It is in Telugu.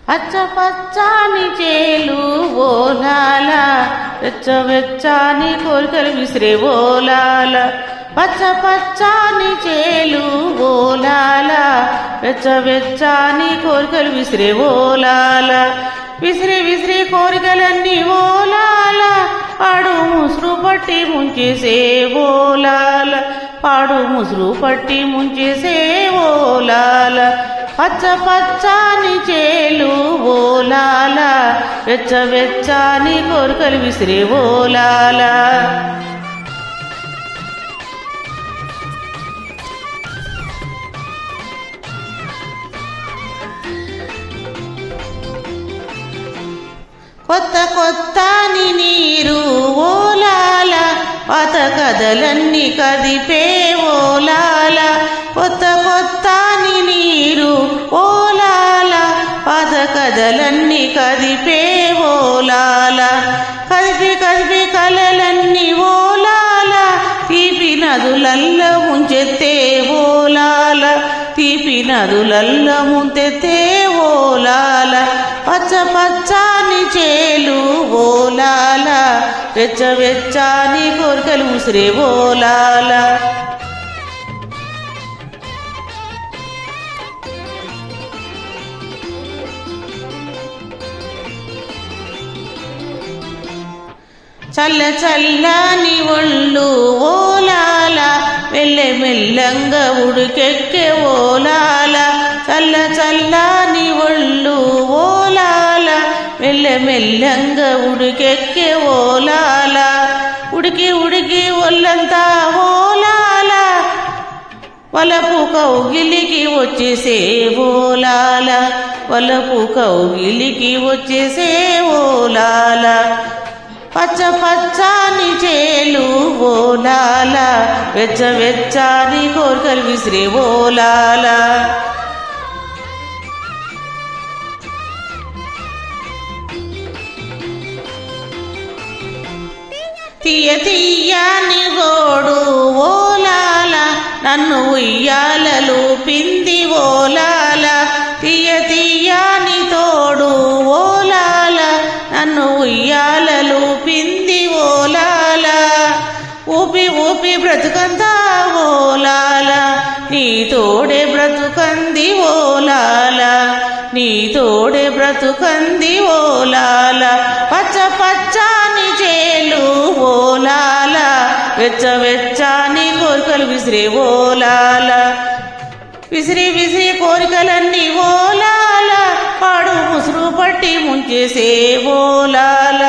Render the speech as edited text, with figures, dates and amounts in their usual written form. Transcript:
పచ్చ పచ్చాని చేలు ఓలాల వెచ్చ వెచ్చాని కోరికలు విసిరే ఓలాల పచ్చ పచ్చాని చేలు ఓలాల వెచ్చ వెచ్చాని కోరికలు విసిరే ఓలాల విసిరి విసిరి కోరికలన్నీ ఓలాల పాడు ముసురు పట్టి ముంచేసే ఓలాల పాడు ముసురు పట్టి ముంచేసే ఓలాల పచ్చ పచ్చాని చేలు ఓలాల వెచ్చ వెచ్చాని కోరికలు విసిరే ఓలాల కొత్త కొత్తని నీరు ఓలాల పాత కథలన్నీ కదిపే ఓలాల కొత్త కొత్తని నీరు ఓలాల పాత కథలన్నీ కదిపే ఓలాల కదిపి కదిపి కలలన్నీ ఓలాల తీపి నదులల్ల ముంచెత్తే ఓలాల తీపి నదులల్ల ముంచెత్తే ఓలాల పచ్చ పచ్చాని చేలు ఓలాల వెచ్చ వెచ్చాని కోరికలు ముసిరే ఓలాల చల్ల చల్లని ఒళ్ళు ఓలాల మెల్లె మెల్లంగా ఉడికెక్కే ఓలాల చల్ల చల్లని ఒళ్ళు ఓలాల మెల్లె మెల్లంగా ఉడికెక్కే ఓలాల ఉడికి ఉడికి ఒళ్ళంతా ఓలాల వలపు కౌగిలికి వచ్చేసే ఓలాల వలపు కౌగిలికి వచ్చేసే ఓలాల పచ్చ పచ్చాని చేలు ఓలాల వెచ్చ వెచ్చాని కోరికలు విసిరే ఓలాల తీయ తీయని గోడు ఓలాల నన్ను ఉయ్యాలలు పింది ఓలాల తీయ తీయని తోడు ఓలాల నన్ను ఉయ్యాలలు పింది ఓలాల ఊపి ఊపి బ్రతుకంతా ఓలాల నీ తోడే బ్రతుకంది ఓలాల నీ తోడే బ్రతుకంది ఓలాల పచ్చ పచ్చాని చేలు ఓలాల వెచ్చ వెచ్చాని కోరికలు విసిరే ఓలాల విసిరి విసిరి కోరికలన్నీ ఓలాల పాడు ముసురు పట్టి ముంచేసే ఓలాల